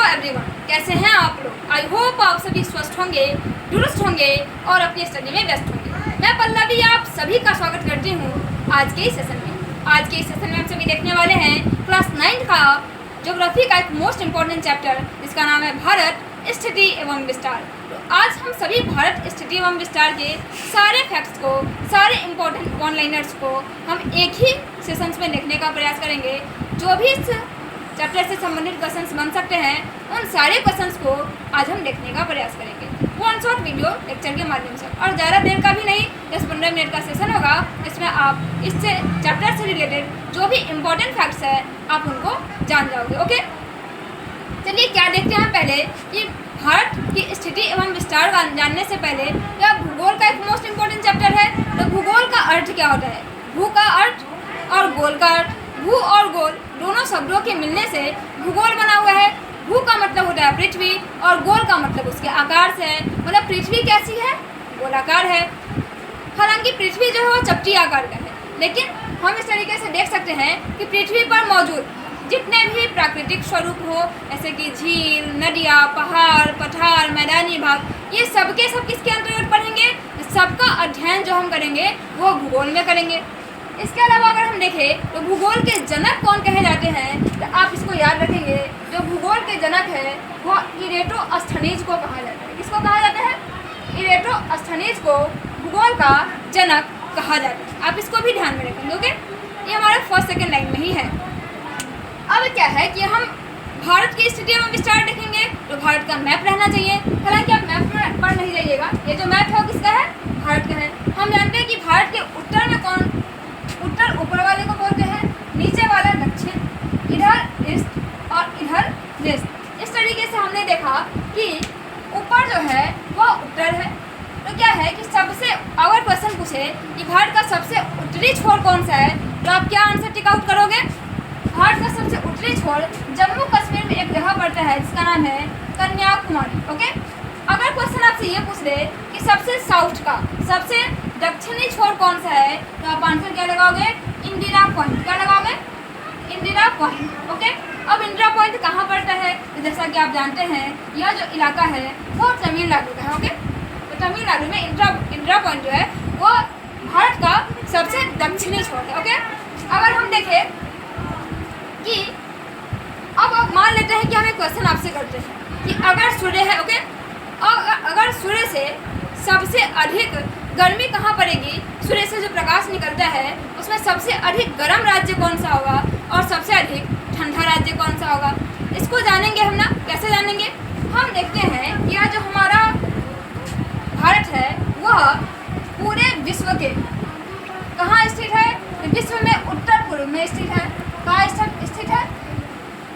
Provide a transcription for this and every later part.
Everyone, कैसे हैं आप लोग? आई होप आप सभी स्वस्थ होंगे, दुरुस्त होंगे और अपनी स्टडी में व्यस्त होंगे। मैं पल्लवी आप सभी का स्वागत करती हूँ आज के इस सेशन में। आज के इस सेशन में हम सभी देखने वाले हैं क्लास 9 का ज्योग्राफी का एक मोस्ट इम्पॉर्टेंट चैप्टर, जिसका नाम है भारत, स्थिति एवं विस्तार। तो आज हम सभी भारत, स्थिति एवं विस्तार के सारे फैक्ट्स को, सारे इम्पोर्टेंट वन लाइनर्स को हम एक ही सेशंस में लिखने का प्रयास करेंगे। जो भी इस चैप्टर से संबंधित क्वेश्चंस बन सकते हैं, उन सारे क्वेश्चंस को आज हम देखने का प्रयास करेंगे वन शॉट वीडियो लेक्चर के माध्यम से। और ज़्यादा देर का भी नहीं, 10-15 मिनट का सेशन होगा, जिसमें आप इससे चैप्टर से रिलेटेड जो भी इम्पोर्टेंट फैक्ट्स है आप उनको जान जाओगे। ओके, चलिए क्या देखते हैं पहले कि भारत की स्थिति एवं विस्तार का जानने से पहले यह भूगोल का एक मोस्ट इम्पोर्टेंट चैप्टर है। तो भूगोल का अर्थ क्या होता है? भू का अर्थ और गोल का अर्थ। भू और गोल दोनों शब्दों के मिलने से भूगोल बना हुआ है। भू का मतलब होता है पृथ्वी और गोल का मतलब उसके आकार से है। मतलब पृथ्वी कैसी है? गोलाकार है। हालांकि पृथ्वी जो है वो चपटी आकार का है, लेकिन हम इस तरीके से देख सकते हैं कि पृथ्वी पर मौजूद जितने भी प्राकृतिक स्वरूप हो, जैसे कि झील, नदियाँ, पहाड़, पठार, मैदानी भाग, ये सबके सब किसके अंतर्गत पढ़ेंगे? सबका अध्ययन जो हम करेंगे वो भूगोल में करेंगे। इसके अलावा अगर हम देखें तो भूगोल के जनक कौन कहे जाते हैं, तो आप इसको याद रखेंगे। जो भूगोल के जनक है वो इरेटोस्थनीज को कहा जाता है। किसको कहा जाता है? इरेटोस्थनीज को भूगोल का जनक कहा जाता है। आप इसको भी ध्यान में रखेंगे। ओके, ये हमारे फर्स्ट सेकेंड लाइन में ही है। अब क्या है कि हम भारत की स्थिति एवं विस्तार देखेंगे तो भारत का मैप रहना चाहिए। हालांकि आप मैप पर नहीं जाइएगा, ये जो मैप है वो किसका है? भारत का है। हम जानते हैं कि भारत के उत्तर में कौन? उत्तर ऊपर वाले को बोलते हैं, नीचे वाला दक्षिण, इधर ईस्ट और इधर वेस्ट। इस तरीके से हमने देखा कि ऊपर जो है वो उत्तर है। तो क्या है कि सबसे अगर क्वेश्चन पूछे कि भारत का सबसे उत्तरी छोर कौन सा है, तो आप क्या आंसर टिक आउट करोगे? भारत का सबसे उत्तरी छोर जम्मू कश्मीर में एक जगह पड़ता है जिसका नाम है कन्याकुमारी। ओके, अगर क्वेश्चन आपसे ये पूछ ले कि सबसे साउथ का, सबसे दक्षिणी छोर कौन सा है, तो आप आंसर क्या लगाओगे? इंदिरा पॉइंट। क्या लगाओगे? इंदिरा पॉइंट। ओके, अब इंदिरा पॉइंट कहाँ पड़ता है? तो जैसा कि आप जानते हैं यह जो इलाका है वो तमिलनाडु का है। ओके, तो तमिलनाडु में इंदिरा पॉइंट जो है वो भारत का सबसे दक्षिणी छोर है। ओके, अगर हम देखें कि अब मान लेते हैं कि हम एक क्वेश्चन आपसे करते हैं कि अगर सूर्य है, ओके, अगर सूर्य से सबसे अधिक गर्मी कहाँ पड़ेगी, सूर्य से जो प्रकाश निकलता है उसमें सबसे अधिक गर्म राज्य कौन सा होगा और सबसे अधिक ठंडा राज्य कौन सा होगा? इसको जानेंगे हम ना। कैसे जानेंगे? हम देखते हैं कि यह जो हमारा भारत है वह पूरे विश्व के कहाँ स्थित है? विश्व में उत्तर पूर्व में स्थित है। कहाँ स्थित है?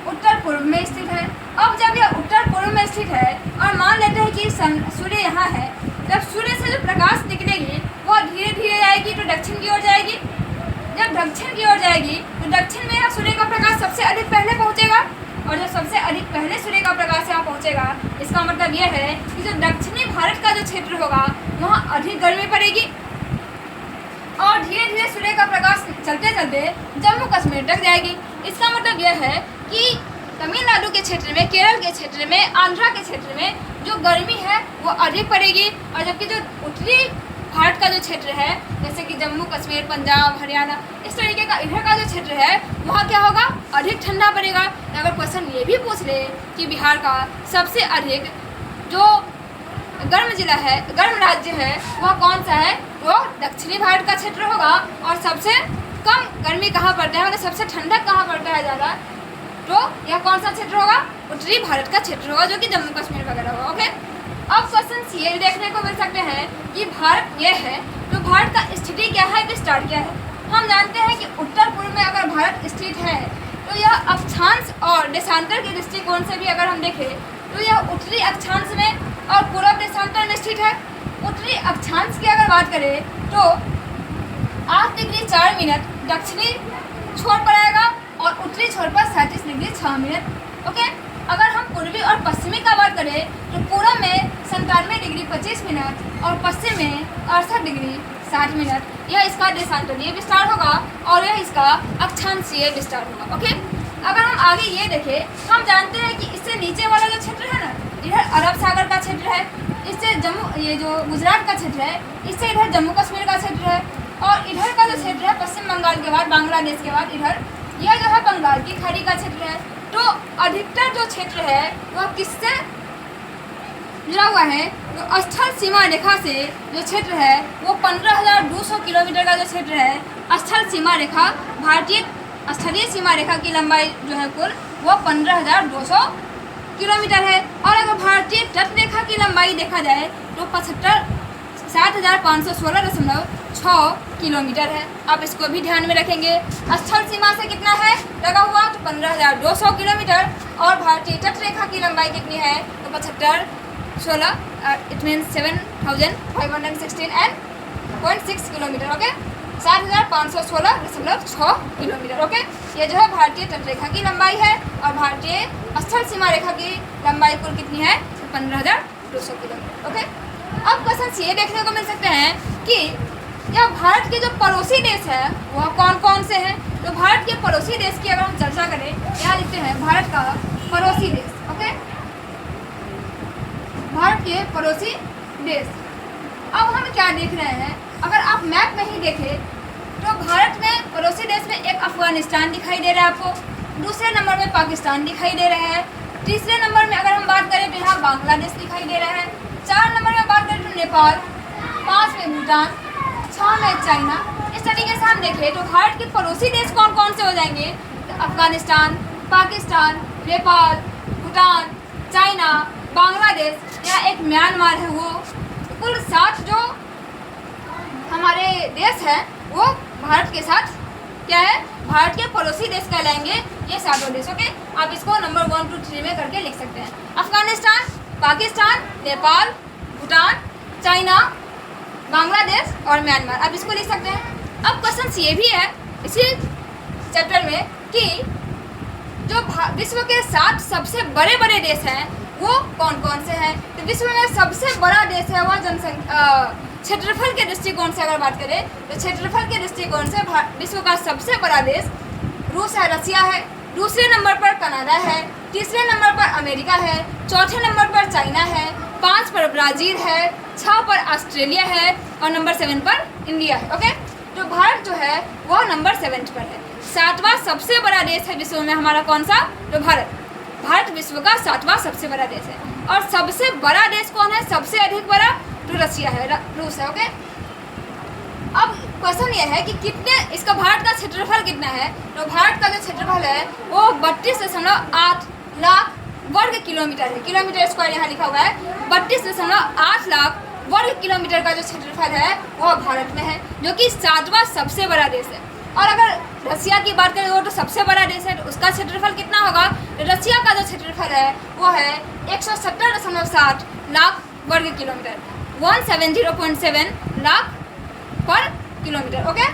उत्तर पूर्व में स्थित है। अब जब यह उत्तर पूर्व में स्थित है और मान लेते हैं कि सूर्य यहाँ है, जब सूर्य से जो प्रकाश निकलेगी वो धीरे धीरे जाएगी तो दक्षिण की ओर जाएगी। जब दक्षिण की ओर जाएगी तो दक्षिण में सूर्य का प्रकाश सबसे अधिक पहले पहुँचेगा, और जो सबसे अधिक पहले सूर्य का प्रकाश यहाँ पहुँचेगा, इसका मतलब यह है कि जो दक्षिणी भारत का जो क्षेत्र होगा वहाँ अधिक गर्मी पड़ेगी और धीरे धीरे सूर्य का प्रकाश चलते चलते जम्मू कश्मीर तक जाएगी। इसका मतलब यह है कि तमिलनाडु के क्षेत्र में, केरल के क्षेत्र में, आंध्रा के क्षेत्र में जो गर्मी है वो अधिक पड़ेगी, और जबकि जो उत्तरी भारत का जो क्षेत्र है, जैसे कि जम्मू कश्मीर, पंजाब, हरियाणा, इस तरीके का इधर का जो क्षेत्र है वहाँ क्या होगा? अधिक ठंडा पड़ेगा। अगर क्वेश्चन ये भी पूछ ले कि बिहार का सबसे अधिक जो गर्म जिला है, गर्म राज्य है, वह कौन सा है? वो दक्षिणी भारत का क्षेत्र होगा। और सबसे कम गर्मी कहाँ पड़ता है, मतलब सबसे ठंडक कहाँ पड़ता है ज़्यादा, तो यह कौन सा क्षेत्र होगा? उत्तरी भारत का क्षेत्र होगा, जो कि जम्मू कश्मीर वगैरह होगा। ओके, अब क्वेश्चन ये देखने को मिल सकते हैं कि भारत ये है तो भारत का स्थिति क्या है, विस्तार क्या है? हम जानते हैं कि उत्तर पूर्व में अगर भारत स्थित है तो यह अक्षांश और देशांतर के दृष्टिकोण से भी अगर हम देखें तो यह उत्तरी अक्षांश में और पूर्व देशांतर में स्थित है। उत्तरी अक्षांश की अगर बात करें तो 8 डिग्री 4 मिनट दक्षिणी छोर पर आएगा और उत्तरी छोर पर 37 डिग्री 6 मिनट। ओके, अगर हम पूर्वी और पश्चिमी का बात करें तो पूर्व में 97 डिग्री 25 मिनट और पश्चिम में 68 डिग्री 60 मिनट। यह इसका देशांतरीय विस्तार होगा और यह इसका अक्षांशीय विस्तार होगा। ओके, अगर हम आगे ये देखें, हम जानते हैं कि इससे नीचे वाला अरब सागर का क्षेत्र है, इससे ये जो गुजरात का क्षेत्र है, इससे इधर जम्मू कश्मीर का क्षेत्र है, और इधर का जो क्षेत्र है पश्चिम बंगाल के बाद, बांग्लादेश के बाद इधर यह जो है बंगाल की खाड़ी का क्षेत्र है। तो अधिकतर जो क्षेत्र है वह किससे जुड़ा हुआ है? तो स्थल सीमा रेखा से जो क्षेत्र है वो 15,200 किलोमीटर का जो क्षेत्र है स्थल सीमा रेखा, भारतीय स्थलीय सीमा रेखा की लंबाई जो है कुल वो 15,200 किलोमीटर है। और अगर भारतीय तट रेखा की लंबाई देखा जाए तो 7,516.6 किलोमीटर है। आप इसको भी ध्यान में रखेंगे। स्थल सीमा से कितना है लगा हुआ? तो 15,200 किलोमीटर। और भारतीय तट रेखा की लंबाई कितनी है? तो 16 it means 7,516.6 kilometre. Okay, 7,516.6 kilometre. Okay, ये जो है भारतीय तट रेखा की लंबाई है। और भारतीय स्थल सीमा रेखा की लंबाई कुल कितनी है? 15,200 किलोमीटर। ओके, अब क्वेश्चन ये देखने को मिल सकते हैं कि यह भारत के जो पड़ोसी देश है वह कौन कौन से हैं। तो भारत के पड़ोसी देश की अगर हम चर्चा करें, यहाँ लिखते हैं भारत का पड़ोसी देश। ओके, भारत के पड़ोसी देश। अब हम क्या देख रहे हैं, अगर आप मैप में ही देखें तो भारत में पड़ोसी देश में एक अफगानिस्तान दिखाई दे रहा है आपको, दूसरे नंबर में पाकिस्तान दिखाई दे रहा है, तीसरे नंबर में अगर हम बात करें तो यहाँ बांग्लादेश दिखाई दे रहा है, 4 नंबर में बात करें तो नेपाल, 5 में भूटान, 6 में चाइना। इस तरीके से हम देखें तो भारत के पड़ोसी देश कौन कौन से हो जाएंगे? तो अफगानिस्तान, पाकिस्तान, नेपाल, भूटान, चाइना, बांग्लादेश, या एक म्यांमार है। वो कुल 7 जो हमारे देश हैं वो भारत के साथ क्या है, भारत के पड़ोसी देश कहलाएंगे ये 7 देश। ओके, आप इसको नंबर 1, 2, 3 में करके लिख सकते हैं। अफगानिस्तान, पाकिस्तान, नेपाल, भूटान, चाइना, बांग्लादेश और म्यांमार, आप इसको लिख सकते हैं। अब क्वेश्चन ये भी है इसी चैप्टर में कि जो विश्व के 7 सबसे बड़े बड़े देश हैं वो कौन कौन से हैं। तो विश्व में सबसे बड़ा देश है वह जनसंख्या क्षेत्रफल के दृष्टिकोण से अगर बात करें तो क्षेत्रफल के दृष्टिकोण से विश्व का सबसे बड़ा देश रूस है, रसिया है, दूसरे नंबर पर कनाडा है, तीसरे नंबर पर अमेरिका है, चौथे नंबर पर चाइना है, 5 पर ब्राज़ील है, 6 पर ऑस्ट्रेलिया है और नंबर 7 पर इंडिया है। ओके, तो भारत जो है वो नंबर 7 पर है। 7वां सबसे बड़ा देश है विश्व में हमारा कौन सा? तो भारत। भारत विश्व का 7वां सबसे बड़ा देश है। और सबसे बड़ा देश कौन है? सबसे अधिक बड़ा? तो रसिया है, रूस है। ओके, अब क्वेश्चन ये है कि कितने इसका भारत का क्षेत्रफल कितना है। तो भारत का जो क्षेत्रफल है वो 32.8 लाख वर्ग किलोमीटर है। किलोमीटर स्क्वायर यहाँ लिखा हुआ है। 32.8 लाख वर्ग किलोमीटर का जो क्षेत्रफल है वो भारत में है, जो कि 7वां सबसे बड़ा देश है। और अगर रसिया की बात करें वो तो सबसे बड़ा देश है, तो उसका क्षेत्रफल कितना होगा? तो रसिया का जो क्षेत्रफल है वो है 170.7 लाख वर्ग किलोमीटर, 170.7 लाख पर किलोमीटर। ओके,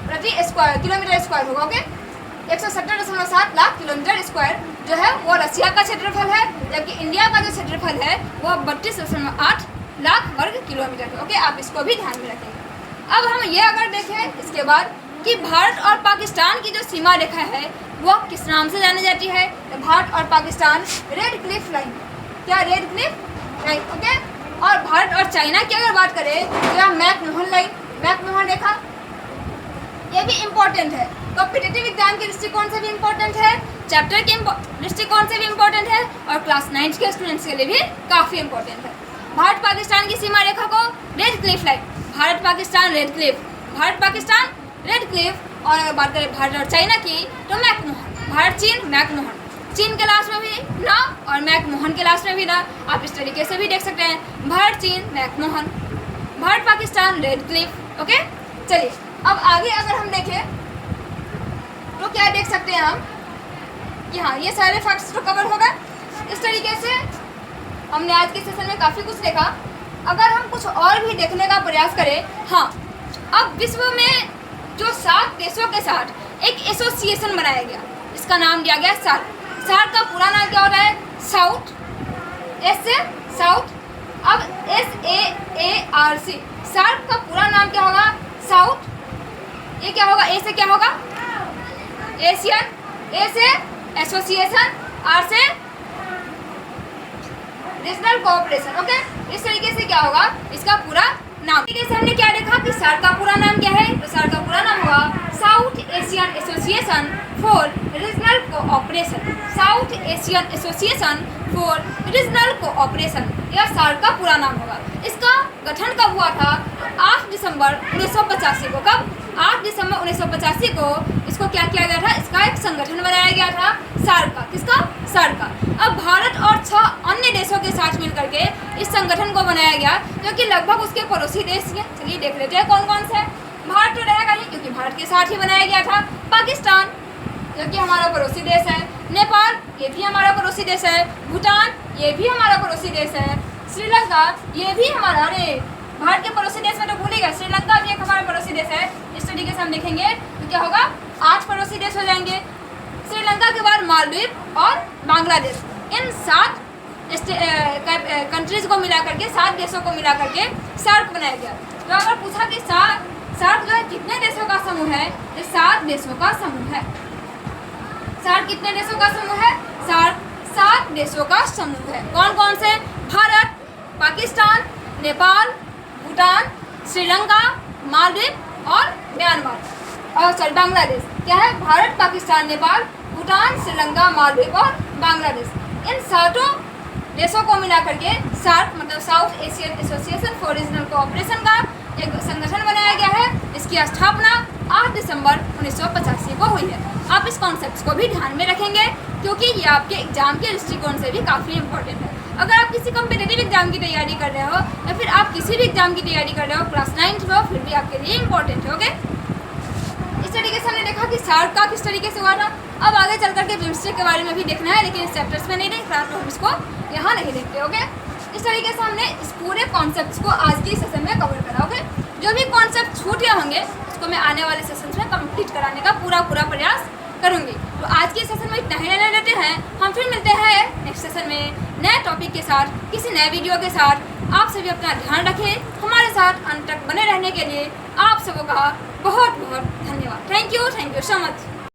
प्रति स्क्वायर किलोमीटर स्क्वायर होगा। ओके, 170.7 लाख किलोमीटर स्क्वायर जो है वो रसिया का क्षेत्रफल है, जबकि इंडिया का जो क्षेत्रफल है वो 32.8 लाख वर्ग किलोमीटर है। ओके, आप इसको भी ध्यान में रखेंगे। अब हम ये अगर देखें इसके बाद कि भारत और पाकिस्तान की जो सीमा रेखा है वो किस नाम से जानी जाती है। तो भारत और पाकिस्तान रेड क्लिफ लाइन, क्या रेड क्लिफ लाइन। ओके, और भारत और चाइना की अगर बात करें तो यह मैकमोहन लाइन, मैकमोहन रेखा, ये भी इम्पोर्टेंट है। कॉम्पिटिटिव एग्जाम के दृष्टिकोण से भी इम्पोर्टेंट है, चैप्टर के दृष्टिकोण से भी इम्पोर्टेंट है और क्लास 9 के स्टूडेंट्स के लिए भी काफ़ी इम्पोर्टेंट है। भारत पाकिस्तान की सीमा रेखा को red Cliff line, Bharat Pakistan red Cliff, Bharat Pakistan red Cliff. और अगर बात करें भारत और चाइना की तो मैकमोहन, भारत चीन मैकमोहन, चीन के लास्ट में भी ना और मैकमोहन के लास्ट में भी ना। आप इस तरीके से भी देख सकते हैं, भारत चीन McMahon, Bharat Pakistan red Cliff. Okay, चलिए अब आगे अगर हम देखें तो क्या देख सकते हैं हम कि हाँ ये सारे फैक्ट्स तो कवर होगा। इस तरीके से हमने आज के सेशन में काफ़ी कुछ देखा। अगर हम कुछ और भी देखने का प्रयास करें, हाँ अब विश्व में जो 7 देशों के साथ एक एसोसिएशन बनाया गया, इसका नाम दिया गया सार्क। सार्क का पूरा नाम क्या होता है? साउथ, एस से साउथ, अब SAARC, सार्क का पूरा नाम क्या होगा? साउथ, ये क्या होगा? ए से क्या होगा? एशियन, ए से एसोसिएशन, आर से रीजनल कोऑपरेशन। ओके, इस तरीके से क्या होगा इसका पूरा नाम। ठीक है, हमने क्या देखा कि सार्क का पूरा नाम क्या है, तो सार्क का पूरा नाम हुआ south Asian association for regional cooperation. South Asian association for regional cooperation, यह सार्क का पूरा नाम होगा। इसका गठन कब हुआ था, 8 दिसंबर 1985 को। कब? 8 दिसंबर 1985 को इसको क्या किया गया था, इसका एक संगठन बनाया गया था सार्क का। किसका? सार्क का। अब भारत और 6 अन्य देशों के साथ मिलकर के इस संगठन को बनाया गया, जो कि लगभग उसके पड़ोसी देश हैं। चलिए देख लेते हैं कौन कौन से। भारत तो रहेगा ही, क्योंकि भारत के साथ ही बनाया गया था। पाकिस्तान, जो कि हमारा पड़ोसी देश है। नेपाल, ये भी हमारा पड़ोसी देश है। भूटान, ये भी हमारा पड़ोसी देश है। श्रीलंका, ये भी हमारा, अरे भारत के पड़ोसी देश में तो भूलिएगा, श्रीलंका भी एक हमारा पड़ोसी देश है। इस तरीके से हम देखेंगे तो क्या होगा, 8 पड़ोसी देश हो जाएंगे। श्रीलंका के बाद मालदीव और बांग्लादेश, इन 7 कंट्रीज को मिला करके, 7 देशों को मिला करके सार्क बनाया गया। तो अगर पूछा कि सार्क जो है कितने देशों का समूह है, तो 7 देशों का समूह है। सार्क कितने देशों का समूह है? सार्क 7 देशों का समूह है। कौन कौन से? भारत, पाकिस्तान, नेपाल, भूटान, श्रीलंका, मालदीव और म्यांमार और बांग्लादेश। क्या है? भारत, पाकिस्तान, नेपाल, भूटान, श्रीलंका, मालदीव और बांग्लादेश, इन 7 देशों को मिला करके सार्क मतलब south Asian association for regional cooperation का एक संगठन बनाया गया है। इसकी स्थापना 8 दिसंबर 1985 को हुई है। आप इस कॉन्सेप्ट को भी ध्यान में रखेंगे, क्योंकि ये आपके एग्जाम के दृष्टिकोण से भी काफ़ी इंपॉर्टेंट है। अगर आप किसी कॉम्पिटिटिव एग्जाम की तैयारी कर रहे हो या फिर आप किसी भी एग्जाम की तैयारी कर रहे हो, क्लास 9th में हो, फिर भी आपके लिए इंपॉर्टेंट है। ओके, इस तरीके से हमने देखा कि सार्क का किस तरीके से हुआ था। अब आगे चल करके बिम्स्टेक के बारे में भी देखना है, लेकिन इस चैप्टर्स में नहीं देख रहा, तो हम इसको यहाँ नहीं देखते। ओके, इस तरीके से हमने इस पूरे कॉन्सेप्ट को आज की सेशन में कवर करा। ओके, जो भी कॉन्सेप्ट छूट गए होंगे उसको मैं आने वाले सेशन में कंप्लीट कराने का पूरा प्रयास करूँगी। तो आज के सेशन में इतना ही रहने देते हैं। हम फिर मिलते हैं नेक्स्ट सेशन में नए टॉपिक के साथ, किसी नए वीडियो के साथ। आप सभी अपना ध्यान रखें। हमारे साथ अंत तक बने रहने के लिए आप सबों का बहुत बहुत धन्यवाद। Thank you so much.